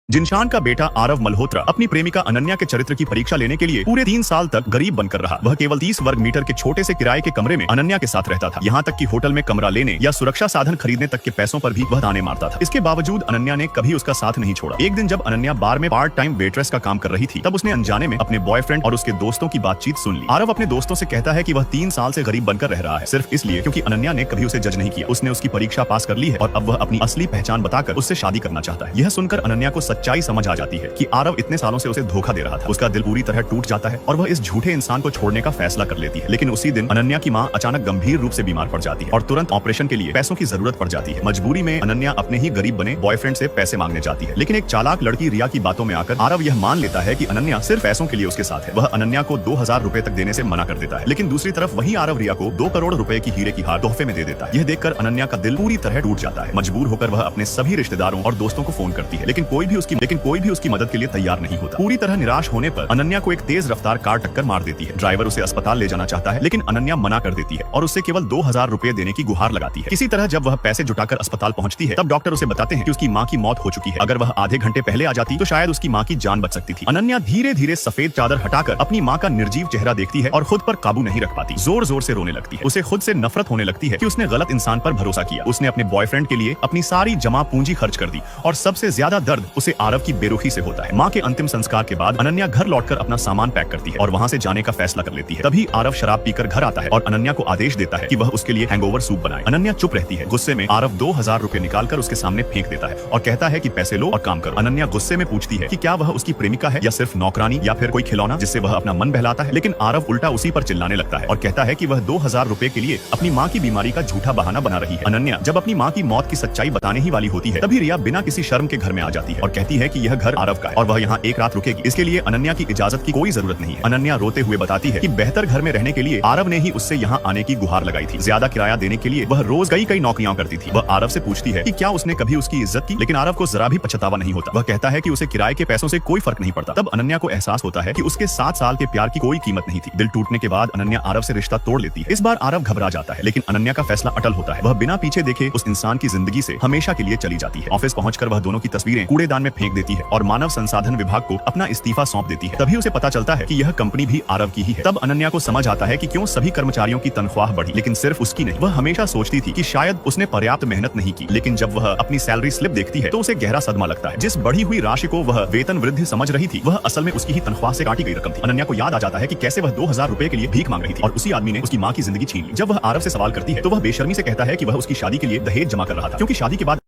जिनशान का बेटा आरव मल्होत्रा अपनी प्रेमिका अनन्या के चरित्र की परीक्षा लेने के लिए पूरे 3 साल तक गरीब बनकर रहा। वह केवल 30 वर्ग मीटर के छोटे से किराए के कमरे में अनन्या के साथ रहता था। यहाँ तक कि होटल में कमरा लेने या सुरक्षा साधन खरीदने तक के पैसों पर भी वह ताने मारता था। इसके बावजूद अनन्या ने कभी उसका साथ नहीं छोड़ा। एक दिन जब अनन्या बार में पार्ट टाइम वेट्रेस का काम कर रही थी, तब उसने अनजाने में अपने बॉयफ्रेंड और उसके दोस्तों की बातचीत सुन ली। आरव अपने दोस्तों से कहता है कि वह 3 साल से गरीब बनकर रह रहा है, सिर्फ इसलिए क्योंकि अनन्या ने कभी उसे जज नहीं किया। उसने उसकी परीक्षा पास कर ली है और अब वह अपनी असली पहचान बताकर उससे शादी करना चाहता है। यह सुनकर अनन्या को सच्चाई समझ आ जाती है कि आरव इतने सालों से उसे धोखा दे रहा था। उसका दिल पूरी तरह टूट जाता है और वह इस झूठे इंसान को छोड़ने का फैसला कर लेती है। लेकिन उसी दिन अनन्या की मां अचानक गंभीर रूप से बीमार पड़ जाती है और तुरंत ऑपरेशन के लिए पैसों की जरूरत पड़ जाती है। मजबूरी में अनन्या अपने ही गरीब बने बॉयफ्रेंड से पैसे मांगने जाती है, लेकिन एक चालाक लड़की रिया की बातों में आकर आरव यह मान लेता है कि अनन्या सिर्फ पैसों के लिए उसके साथ है। वह अनन्या को 2000 रुपए तक देने से मना कर देता है, लेकिन दूसरी तरफ वही आरव रिया को 2 करोड़ रुपए की हीरे की हार तोहफे में दे देता है। यह देखकर अनन्या का दिल पूरी तरह टूट जाता है। मजबूर होकर वह अपने सभी रिश्तेदारों और दोस्तों को फोन करती है, लेकिन कोई भी उसकी मदद के लिए तैयार नहीं होता। पूरी तरह निराश होने पर अनन्या को एक तेज रफ्तार कार टक्कर मार देती है। ड्राइवर उसे अस्पताल ले जाना चाहता है, लेकिन अनन्या मना कर देती है और उससे केवल 2000 रुपए देने की गुहार लगाती है। किसी तरह जब वह पैसे जुटाकर अस्पताल पहुंचती है, तब डॉक्टर उसे बताते हैं कि उसकी मां की मौत हो चुकी है। अगर वह आधे घंटे पहले आ जाती तो शायद उसकी मां की जान बच सकती थी। अनन्या धीरे धीरे सफेद चादर हटाकर अपनी मां का निर्जीव चेहरा देखती है और खुद पर काबू नहीं रख पाती। जोर जोर से रोने लगती है। उसे खुद से नफरत होने लगती है कि उसने गलत इंसान पर भरोसा किया। उसने अपने बॉयफ्रेंड के लिए अपनी सारी जमा पूंजी खर्च कर दी और सबसे ज्यादा दर्द उसे आरव की बेरुखी से होता है। मां के अंतिम संस्कार के बाद अनन्या घर लौटकर अपना सामान पैक करती है और वहां से जाने का फैसला कर लेती है। तभी आरव शराब पीकर घर आता है और अनन्या को आदेश देता है कि वह उसके लिए हैंगओवर सूप बनाए। अनन्या चुप रहती है। गुस्से में आरव 2000 रुपए निकालकर उसके सामने फेंक देता है और कहता है कि पैसे लो और काम करो। अनन्या गुस्से में पूछती है कि क्या वह उसकी प्रेमिका है या सिर्फ नौकरानी या फिर कोई खिलौना जिससे वह अपना मन बहलाता है। लेकिन आरव उल्टा उसी पर चिल्लाने लगता है और कहता है कि वह 2000 रुपए के लिए अपनी मां की बीमारी का झूठा बहाना बना रही है। अनन्या जब अपनी मां की मौत की सच्चाई बताने ही वाली होती है, तभी रिया बिना किसी शर्म के घर में आ जाती है और कहती है कि यह घर आरव का है और वह यहाँ एक रात रुकेगी। इसके लिए अनन्या की इजाजत की कोई जरूरत नहीं है। अनन्या रोते हुए बताती है कि बेहतर घर में रहने के लिए आरव ने ही उससे यहाँ आने की गुहार लगाई थी। ज्यादा किराया देने के लिए वह रोज कई नौकरियां करती थी। वह आरव से पूछती है कि क्या उसने कभी उसकी इज्जत की, लेकिन आरव को जरा भी पछतावा नहीं होता। वह कहता है कि उसे किराए के पैसों से कोई फर्क नहीं पड़ता। तब अनन्या को एहसास होता है कि उसके 7 साल के प्यार की कोई कीमत नहीं थी। दिल टूटने के बाद अनन्या आरव से रिश्ता तोड़ लेती है। इस बार आरव घबरा जाता है, लेकिन अनन्या का फैसला अटल होता है। वह बिना पीछे देखे उस इंसान की जिंदगी से हमेशा के लिए चली जाती है। ऑफिस पहुंचकर वह दोनों की तस्वीरें कूड़ेदान में फेंक देती है और मानव संसाधन विभाग को अपना इस्तीफा सौंप देती है। तभी उसे पता चलता है कि यह कंपनी भी आरव की ही है। तब अनन्या को समझ आता है कि क्यों सभी कर्मचारियों की तनख्वाह बढ़ी, लेकिन सिर्फ उसकी नहीं। वह हमेशा सोचती थी कि शायद उसने पर्याप्त मेहनत नहीं की, लेकिन जब वह अपनी सैलरी स्लिप देखती है तो उसे गहरा सदमा लगता है। जिस बढ़ी हुई राशि को वह वेतन वृद्धि समझ रही थी, वह असल में उसकी ही तनख्वाह से काटी गई रकम थी। अनन्या को याद आ जाता है कि कैसे वह 2000 रुपए के लिए भीख मांग रही थी और उसी आदमी ने उसकी मां की जिंदगी छीन ली। जब वह आरव से सवाल करती है तो वह बेशर्मी से कहता है कि वह उसकी शादी के लिए दहेज जमा कर रहा था, क्योंकि शादी के बाद